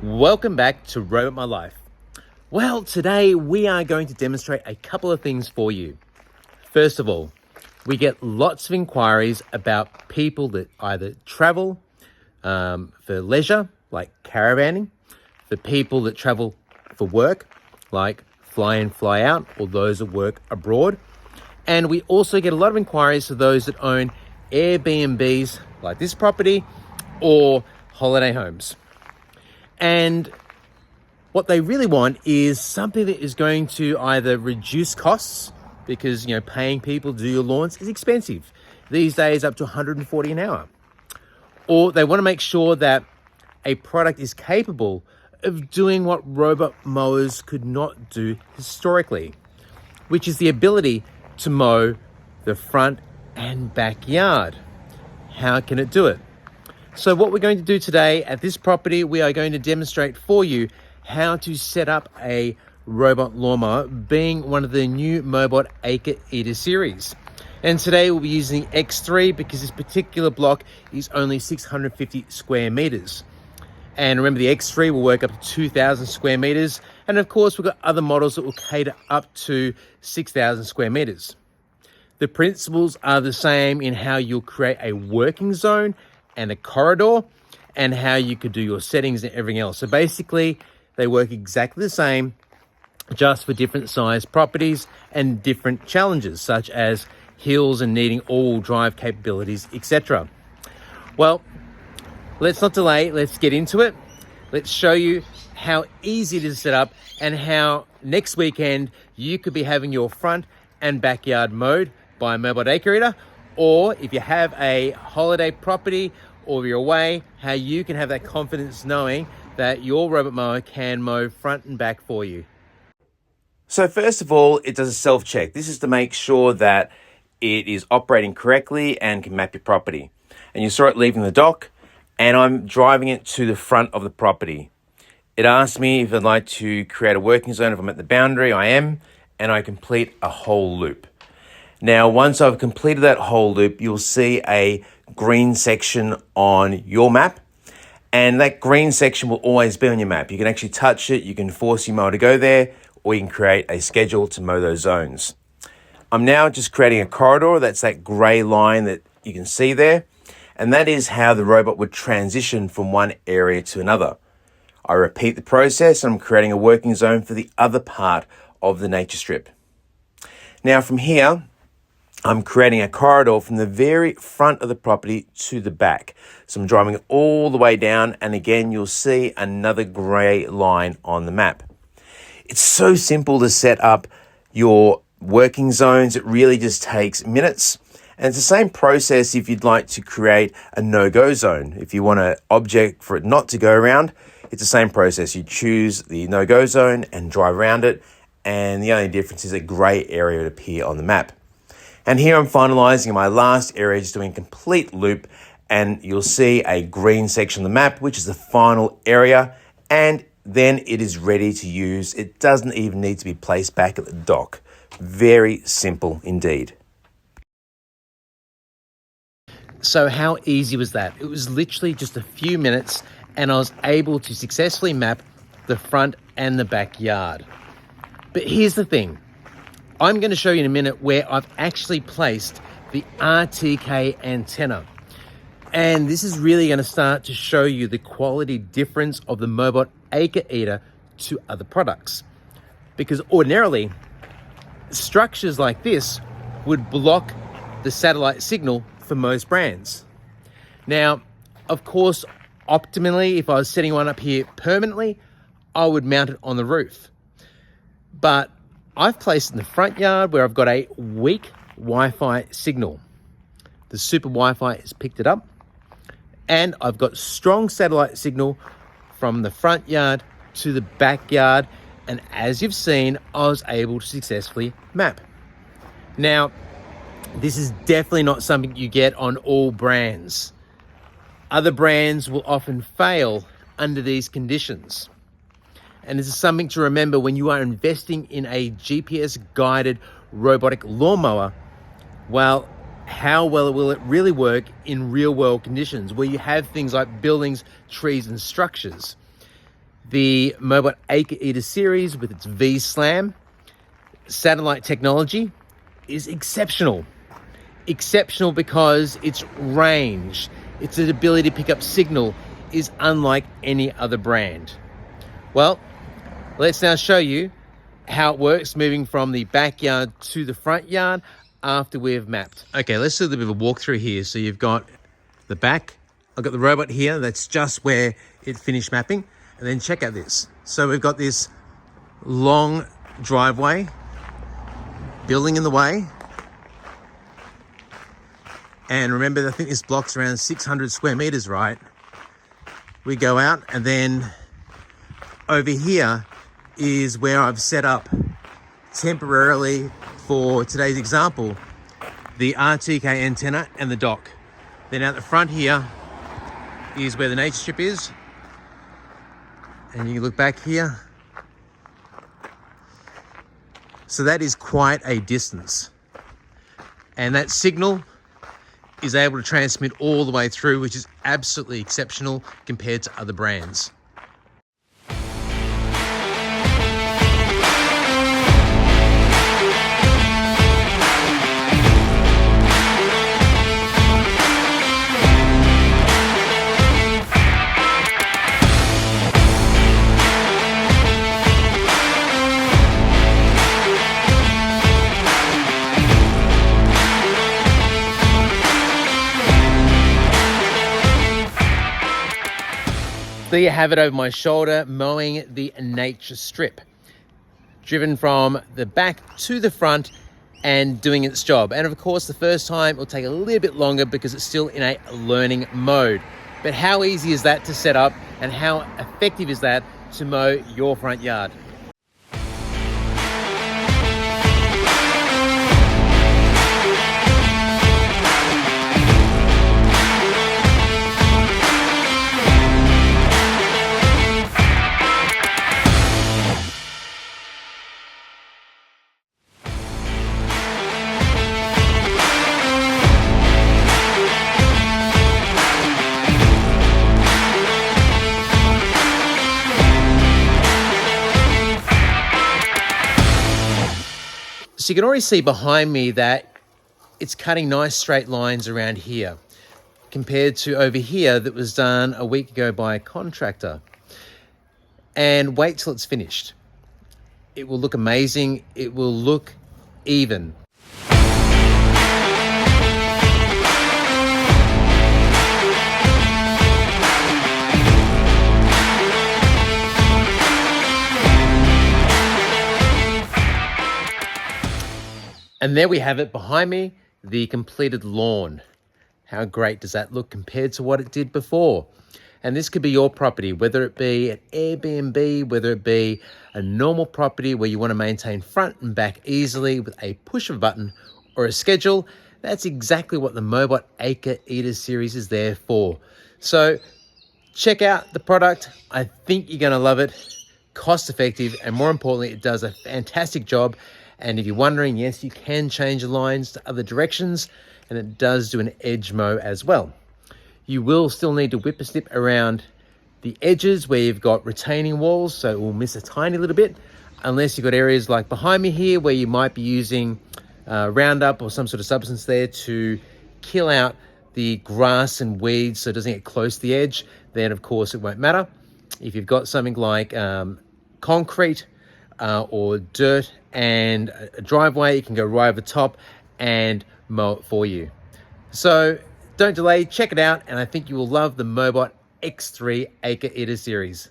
Welcome back to Robot My Life. Well, today we are going to demonstrate a couple of things for you. First of all, we get lots of inquiries about people that either travel for leisure, like caravanning, for people that travel for work, like fly in, fly out, or those that work abroad. And we also get a lot of inquiries for those that own Airbnbs, like this property, or holiday homes. And what they really want is something that is going to either reduce costs, because paying people to do your lawns is expensive these days, up to $140 an hour, or they want to make sure that a product is capable of doing what robot mowers could not do historically, which is the ability to mow the front and backyard. How can it do it? So what we're going to do today at this property, we are going to demonstrate for you how to set up a robot lawnmower, being one of the new MoeBot Acre Eater series. And today we'll be using the X3 because this particular block is only 650 square meters. And remember, the X3 will work up to 2,000 square meters. And of course, we've got other models that will cater up to 6,000 square meters. The principles are the same in how you'll create a working zone and a corridor, and how you could do your settings and everything else. So basically, they work exactly the same, just for different size properties and different challenges, such as hills and needing all-wheel drive capabilities, etc. Well, let's not delay, let's get into it. Let's show you how easy it is to set up and how next weekend you could be having your front and backyard mowed by a MoeBot Acre Eater, or if you have a holiday property or you're away, how you can have that confidence knowing that your robot mower can mow front and back for you. So first of all, it does a self-check. This is to make sure that it is operating correctly and can map your property. And you saw it leaving the dock, and I'm driving it to the front of the property. It asks me if I'd like to create a working zone. If I'm at the boundary, I am, and I complete a whole loop. Now, once I've completed that whole loop, you'll see a green section on your map, and that green section will always be on your map. You can actually touch it, you can force your mower to go there, or you can create a schedule to mow those zones. I'm now just creating a corridor. That's that gray line that you can see there, and that is how the robot would transition from one area to another. I repeat the process, and I'm creating a working zone for the other part of the nature strip. Now from here, I'm creating a corridor from the very front of the property to the back. So I'm driving it all the way down, and again, you'll see another gray line on the map. It's so simple to set up your working zones. It really just takes minutes. And it's the same process if you'd like to create a no-go zone. If you want an object for it not to go around, it's the same process. You choose the no-go zone and drive around it, and the only difference is a gray area would appear on the map. And here I'm finalizing my last area, just doing a complete loop, and you'll see a green section on the map, which is the final area, and then it is ready to use. It doesn't even need to be placed back at the dock. Very simple indeed. So how easy was that? It was literally just a few minutes, and I was able to successfully map the front and the backyard. But here's the thing. I'm going to show you in a minute where I've actually placed the RTK antenna. And this is really going to start to show you the quality difference of the MoeBot Acre Eater to other products. Because ordinarily, structures like this would block the satellite signal for most brands. Now, of course, optimally, if I was setting one up here permanently, I would mount it on the roof. But I've placed it in the front yard where I've got a weak Wi-Fi signal. The super Wi-Fi has picked it up, and I've got strong satellite signal from the front yard to the backyard, and as you've seen, I was able to successfully map. Now, this is definitely not something you get on all brands. Other brands will often fail under these conditions. And this is something to remember when you are investing in a GPS-guided robotic lawnmower. Well, how well will it really work in real-world conditions where you have things like buildings, trees, and structures? The MoeBot Acre Eater series with its V-Slam satellite technology is exceptional. Exceptional because its range, its ability to pick up signal is unlike any other brand. Well, let's now show you how it works moving from the backyard to the front yard after we've mapped. Okay, let's do a little bit of a walkthrough here. So you've got the back, I've got the robot here, that's just where it finished mapping. And then check out this. So we've got this long driveway, building in the way. And remember, I think this block's around 600 square meters, right? We go out, and then over here is where I've set up temporarily, for today's example, the RTK antenna and the dock. Then out the front here is where the nature strip is. And you can look back here. So that is quite a distance. And that signal is able to transmit all the way through, which is absolutely exceptional compared to other brands. There you have it over my shoulder, mowing the nature strip. Driven from the back to the front and doing its job. And of course, the first time it'll take a little bit longer because it's still in a learning mode. But how easy is that to set up, and how effective is that to mow your front yard? So you can already see behind me that it's cutting nice straight lines around here compared to over here that was done a week ago by a contractor. And wait till it's finished. It will look amazing. It will look even. And there we have it behind me, the completed lawn. How great does that look compared to what it did before? And this could be your property, whether it be an Airbnb, whether it be a normal property where you want to maintain front and back easily with a push of a button or a schedule. That's exactly what the MoeBot Acre Eater series is there for. So check out the product. I think you're going to love it. Cost effective, and more importantly, it does a fantastic job. And if you're wondering, yes, you can change the lines to other directions, and it does do an edge mow as well. You will still need to whip a snip around the edges where you've got retaining walls, so it will miss a tiny little bit, unless you've got areas like behind me here where you might be using Roundup or some sort of substance there to kill out the grass and weeds so it doesn't get close to the edge. Then, of course, it won't matter. If you've got something like concrete or dirt and a driveway, you can go right over the top and mow it for you. So don't delay, check it out, and I think you will love the MoeBot X3 Acre Eater series.